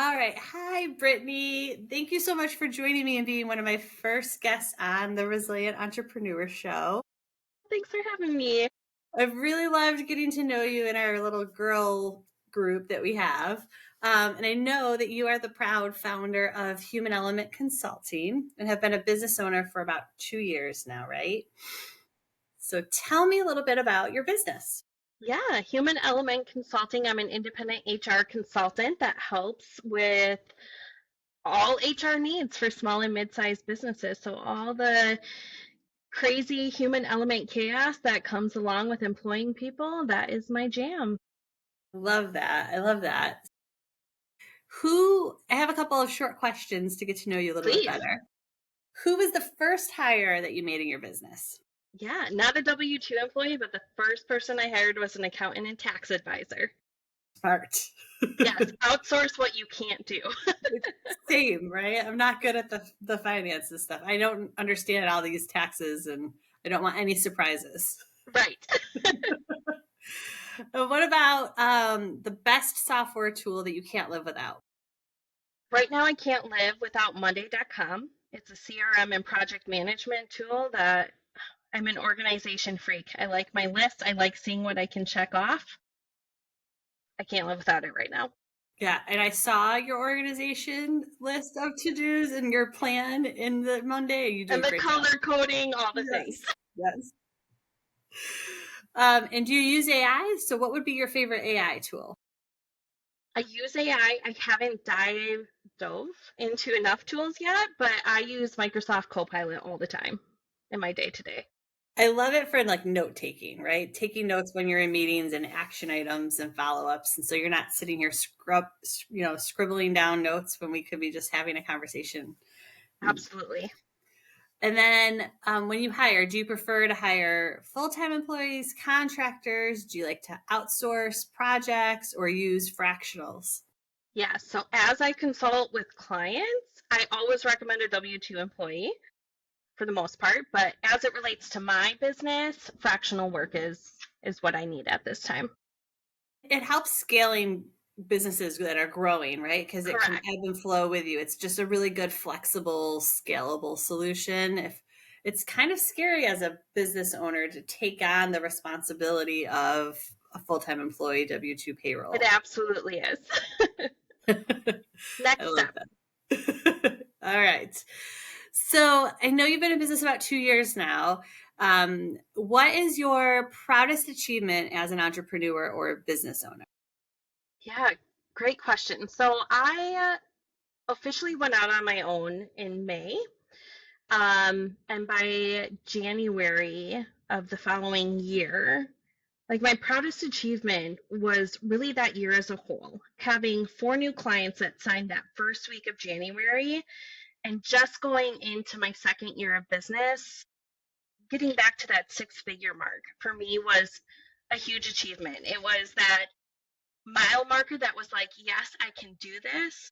All right. Hi, Brittany. Thank you so much for joining me and being one of my first guests on the Resilient Entrepreneur Show. Thanks for having me. I've really loved getting to know you in our little girl group that we have. And I know that you are the proud founder of Human Element Consulting and have been a business owner for about 2 years now, right? So tell me a little bit about your business. Yeah, Human Element Consulting. I'm an independent HR consultant that helps with all HR needs for small and mid-sized businesses. So all the crazy human element chaos that comes along with employing people, that is my jam. Love that. I love that. I have a couple of short questions to get to know you a little bit Please. better. Who was the first hire that you made in your business? Yeah, not a W-2 employee, but the first person I hired was an accountant and tax advisor. Smart. Yes, outsource what you can't do. Same, right? I'm not good at the finances stuff. I don't understand all these taxes and I don't want any surprises. Right. What about the best software tool that you can't live without? Right now, I can't live without Monday.com. It's a CRM and project management tool that I'm an organization freak. I like my list. I like seeing what I can check off. I can't live without it right now. Yeah, and I saw your organization list of to-dos and your plan in the Monday. You do a And the great job. color coding, all the Yes, things. yes. And do you use AI? So what would be your favorite AI tool? I use AI. I haven't dove into enough tools yet, but I use Microsoft Copilot all the time in my day to day. I love it for like note taking, right? Taking notes when you're in meetings and action items and follow-ups. And so you're not sitting here scribbling down notes when we could be just having a conversation. Absolutely. And then when you hire, do you prefer to hire full-time employees, contractors? Do you like to outsource projects or use fractionals? Yeah. So as I consult with clients, I always recommend a W-2 employee for the most part, but as it relates to my business, fractional work is what I need at this time. It helps scaling businesses that are growing, right? Because it can Correct. ebb and flow with you. It's just a really good, flexible, scalable solution. If it's kind of scary as a business owner to take on the responsibility of a full-time employee W-2 It payroll. absolutely is. I Next love step. that. All right. So I know you've been in business about 2 years now. What is your proudest achievement as an entrepreneur or business owner? Yeah, great question. So I officially went out on my own in May. And by January of the following year, like my proudest achievement was really that year as a whole, having 4 new clients that signed that first week of January and just going into my second year of business, getting back to that six-figure mark for me was a huge achievement. It was that mile marker that was like, yes, I can do this.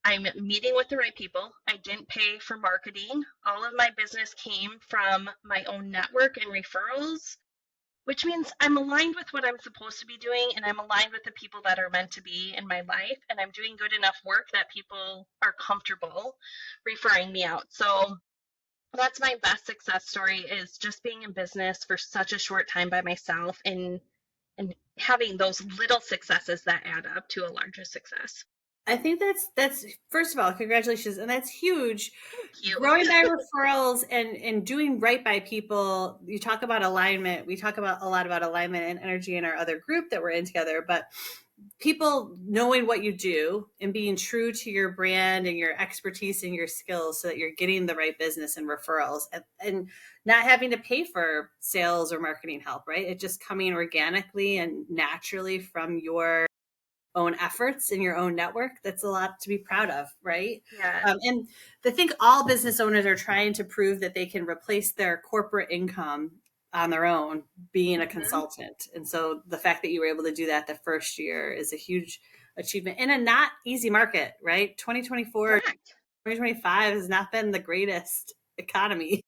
I'm meeting with the right people. I didn't pay for marketing. All of my business came from my own network and referrals, which means I'm aligned with what I'm supposed to be doing and I'm aligned with the people that are meant to be in my life. And I'm doing good enough work that people are comfortable referring me out. So that's my best success story, is just being in business for such a short time by myself and having those little successes that add up to a larger success. I think that's first of all, congratulations, and that's huge. Thank you. Growing by referrals and doing right by people. You talk about alignment. We talk about a lot about alignment and energy in our other group that we're in together, but people knowing what you do and being true to your brand and your expertise and your skills so that you're getting the right business and referrals and not having to pay for sales or marketing help, right? It just coming organically and naturally from your own efforts in your own network. That's a lot to be proud of, right? Yeah. And I think all business owners are trying to prove that they can replace their corporate income on their own being a Mhm. consultant. And so the fact that you were able to do that the first year is a huge achievement in a not easy market, right? 2024, Correct. 2025 has not been the greatest economy.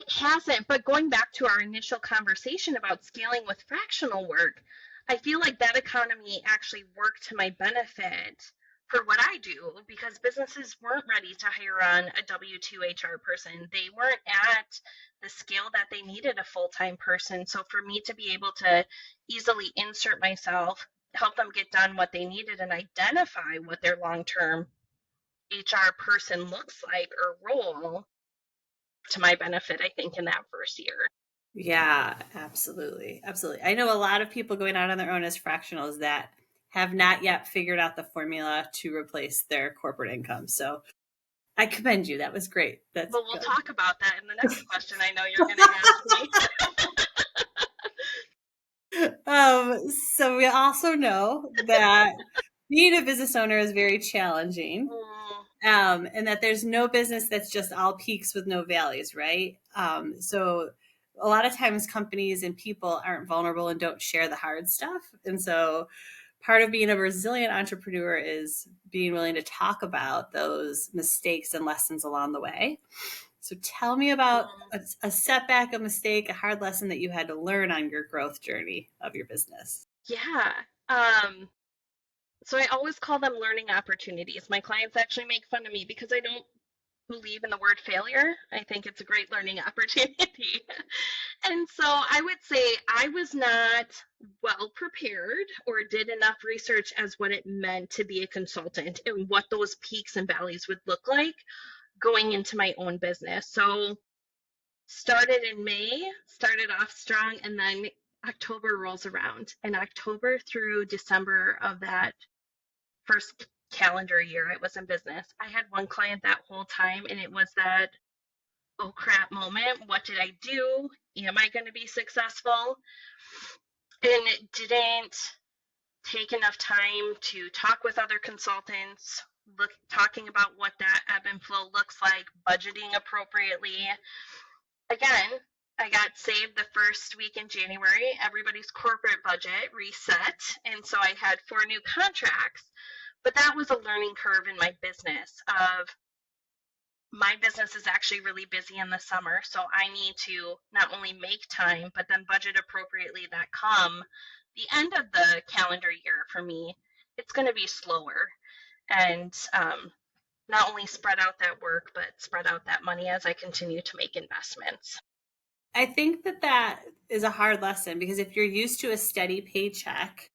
It hasn't, but going back to our initial conversation about scaling with fractional work, I feel like that economy actually worked to my benefit for what I do, because businesses weren't ready to hire on a W-2 HR person. They weren't at the scale that they needed a full-time person. So for me to be able to easily insert myself, help them get done what they needed, and identify what their long-term HR person looks like or role, to my benefit, I think, in that first year. Yeah, absolutely. Absolutely. I know a lot of people going out on their own as fractionals that have not yet figured out the formula to replace their corporate income. So I commend you. That was great. That's But we'll good. talk about that in the next question I know you're going to ask me. So we also know that being a business owner is very challenging. Mm, And that there's no business that's just all peaks with no valleys, right? So a lot of times companies and people aren't vulnerable and don't share the hard stuff. And so part of being a resilient entrepreneur is being willing to talk about those mistakes and lessons along the way. So tell me about mm. a setback, a mistake, a hard lesson that you had to learn on your growth journey of your business. Yeah. Um, so I always call them learning opportunities. My clients actually make fun of me because I don't believe in the word failure. I think it's a great learning opportunity. And so I would say I was not well prepared or did enough research as what it meant to be a consultant and what those peaks and valleys would look like going into my own business. So started in May, started off strong, and then October rolls around. And October through December of that first calendar year I was in business, I had one client that whole time, and it was that, oh crap moment. What did I do? Am I going to be successful? And it didn't take enough time to talk with other consultants, talking about what that ebb and flow looks like, budgeting appropriately. Again, I got saved the first week in January. Everybody's corporate budget reset. And so I had 4 new contracts. But that was a learning curve in my business of my business is actually really busy in the summer. So I need to not only make time, but then budget appropriately that come the end of the calendar year for me, it's going to be slower. And not only spread out that work, but spread out that money as I continue to make investments. I think that that is a hard lesson because if you're used to a steady paycheck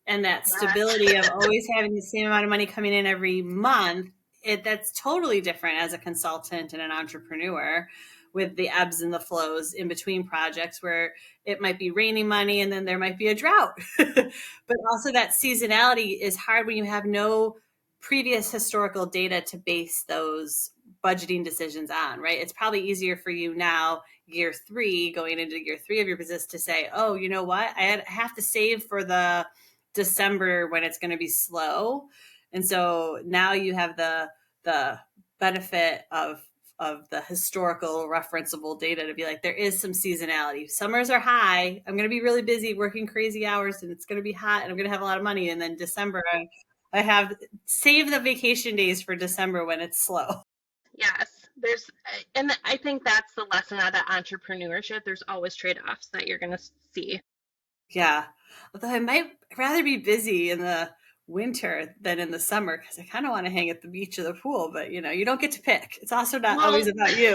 and that Yes. stability of always having the same amount of money coming in every month, that's totally different as a consultant and an entrepreneur with the ebbs and the flows in between projects where it might be raining money and then there might be a drought. But also that seasonality is hard when you have no previous historical data to base those budgeting decisions on, right? It's probably easier for you now, year 3, going into year 3 of your business, to say, oh, you know what? I have to save for the December when it's going to be slow. And so now you have the benefit of the historical referenceable data to be like, there is some seasonality. Summers are high. I'm going to be really busy working crazy hours and it's going to be hot and I'm going to have a lot of money. And then December, I have save the vacation days for December when it's slow. Yes. And I think that's the lesson out of entrepreneurship. There's always trade offs that you're going to see. Yeah. Although I might rather be busy in the winter than in the summer because I kind of want to hang at the beach or the pool, but you don't get to pick. It's also not always Well, about you.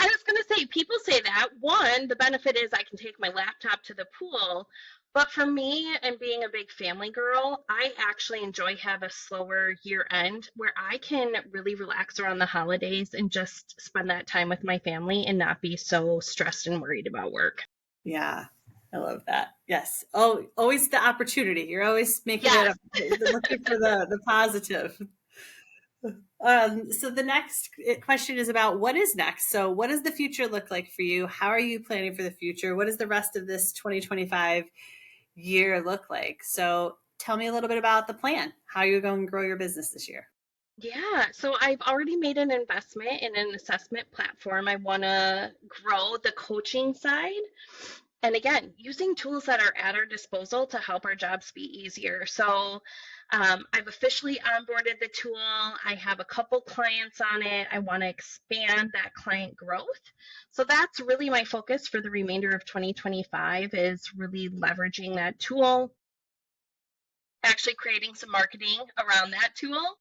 I was going to say, people say that. One, the benefit is I can take my laptop to the pool. But for me, and being a big family girl, I actually enjoy have a slower year end where I can really relax around the holidays and just spend that time with my family and not be so stressed and worried about work. Yeah. I love that. Yes. Oh, always the opportunity. You're always making it Yes. up, looking for the positive. So the next question is about what is next. So what does the future look like for you? How are you planning for the future? What does the rest of this 2025 year look like? So tell me a little bit about the plan. How you're going to grow your business this year. Yeah, so I've already made an investment in an assessment platform. I want to grow the coaching side. And again, using tools that are at our disposal to help our jobs be easier. So I've officially onboarded the tool. I have a couple clients on it. I want to expand that client growth. So that's really my focus for the remainder of 2025 is really leveraging that tool actually creating some marketing around that tool.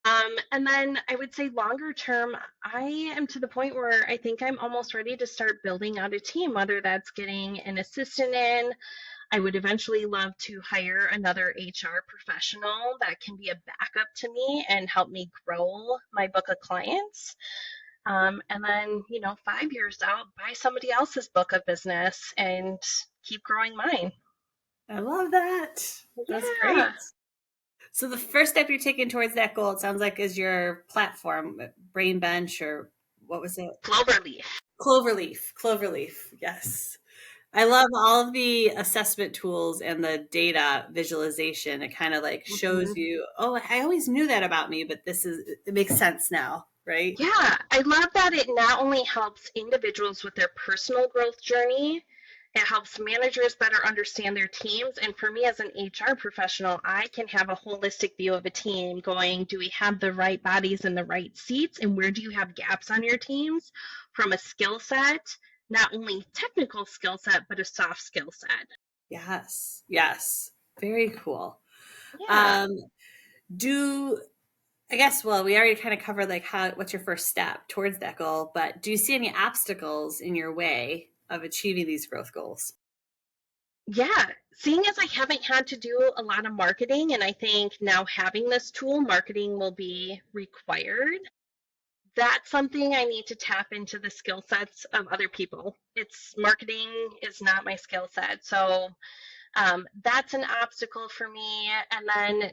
And then I would say longer term, I am to the point where I think I'm almost ready to start building out a team, whether that's getting an assistant in. I would eventually love to hire another HR professional that can be a backup to me and help me grow my book of clients. And then, 5 years out, buy somebody else's book of business and keep growing mine. I love that. That's Yeah. great. So the first step you're taking towards that goal, it sounds like, is your platform, Brain Bench, or what was it? Cloverleaf. Cloverleaf. Cloverleaf. Yes. I love all of the assessment tools and the data visualization. It kind of like shows Mhm. you, oh, I always knew that about me, but it makes sense now, right? Yeah, I love that it not only helps individuals with their personal growth journey, it helps managers better understand their teams. And for me as an HR professional, I can have a holistic view of a team going, do we have the right bodies in the right seats? And where do you have gaps on your teams from a skill set, not only technical skill set, but a soft skill set? Yes. Yes. Very cool. Yeah. Um, do I guess, well, we already kind of covered like what's your first step towards that goal, but do you see any obstacles in your way of achieving these growth goals? Yeah, seeing as I haven't had to do a lot of marketing, and I think now having this tool, marketing will be required. That's something I need to tap into the skill sets of other people. It's marketing is not my skill set. So that's an obstacle for me. And then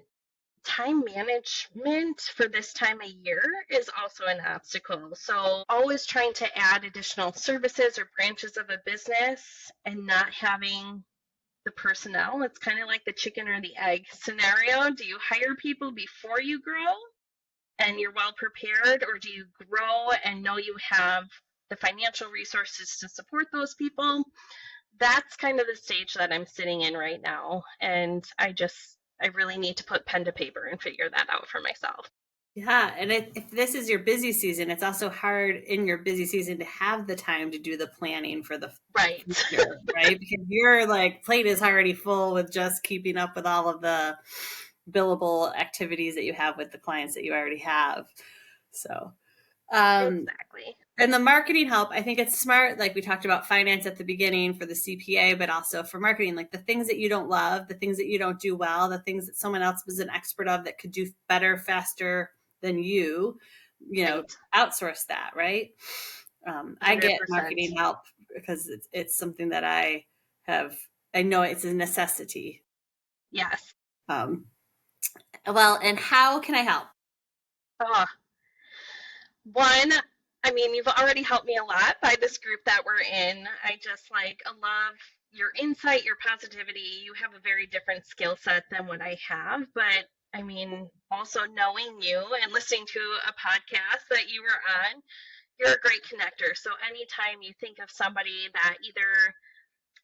time management for this time of year is also an obstacle. So always trying to add additional services or branches of a business and not having the personnel. It's kind of like the chicken or the egg scenario. Do you hire people before you grow and you're well prepared, or do you grow and know you have the financial resources to support those people? That's kind of the stage that I'm sitting in right now. And I really need to put pen to paper and figure that out for myself. Yeah, and if this is your busy season, it's also hard in your busy season to have the time to do the planning for the Right. future, right? Because your like plate is already full with just keeping up with all of the billable activities that you have with the clients that you already have. So, um, Exactly. and the marketing help, I think it's smart. Like we talked about finance at the beginning for the CPA, but also for marketing, like the things that you don't love, the things that you don't do well, the things that someone else was an expert of that could do better, faster than you Right. outsource that, right? I get 100%. marketing help because it's something that I know it's a necessity. Yes. Um, well, and how can I help? Oh, one, I mean, you've already helped me a lot by this group that we're in. I just like love your insight, your positivity. You have a very different skill set than what I have, but I mean, also knowing you and listening to a podcast that you were on, you're a great connector. So anytime you think of somebody that either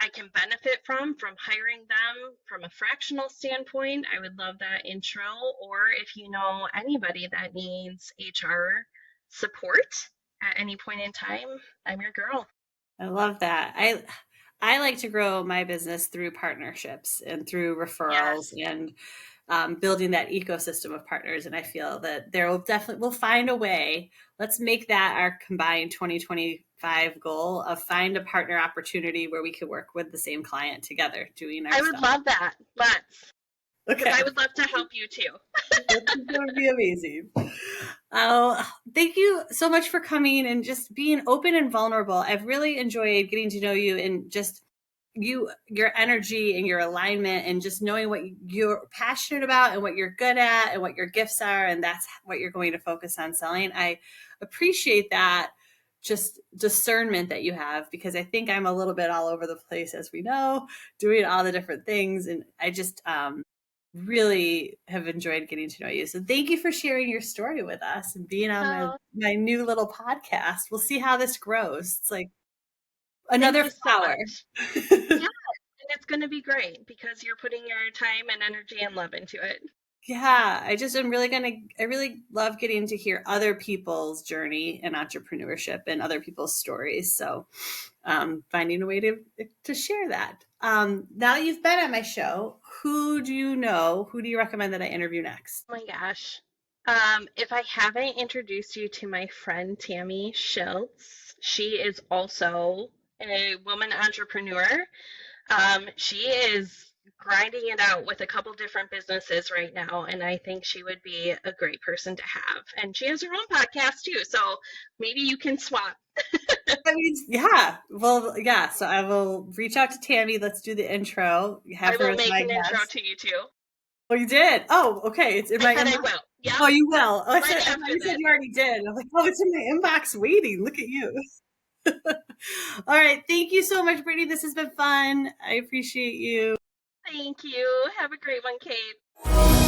I can benefit from hiring them from a fractional standpoint, I would love that intro. Or if you know anybody that needs HR support at any point in time, I'm your girl. I love that. I like to grow my business through partnerships and through referrals Yes, and building that ecosystem of partners. And I feel that we'll find a way. Let's make that our combined 2025 goal of find a partner opportunity where we could work with the same client together doing our I would stuff. love that. Let's, because I Okay. would love to help you too. That would be amazing. Oh, thank you so much for coming and just being open and vulnerable. I've really enjoyed getting to know you and just your energy and your alignment and just knowing what you're passionate about and what you're good at and what your gifts are and that's what you're going to focus on selling. I appreciate that just discernment that you have because I think I'm a little bit all over the place as we know, doing all the different things and I just really have enjoyed getting to know you. So thank you for sharing your story with us and being on Oh, my new little podcast. We'll see how this grows. It's like thank another you so flower. much. Yeah, and it's going to be great because you're putting your time and energy and love into it. Yeah, I really love getting to hear other people's journey in entrepreneurship and other people's stories. So finding a way to share that. Now you've been at my show, who do you know? Who do you recommend that I interview next? Oh my gosh. If I haven't introduced you to my friend Tammy Schultz, she is also a woman entrepreneur. She is grinding it out with a couple different businesses right now, and I think she would be a great person to have. And she has her own podcast too, so maybe you can swap. I mean, yeah. Well, yeah. So I will reach out to Tammy. Let's do the intro. I Have her will as make my an intro guest. to you too. Oh, you did? Oh, okay. It's in I my said I inbox. will. Yep, Oh, you will. Oh, I right thought after you said this. you already did. I'm like, oh, it's in my inbox waiting. Look at you. All right. Thank you so much, Brittany. This has been fun. I appreciate you. Thank you. Have a great one, Kate.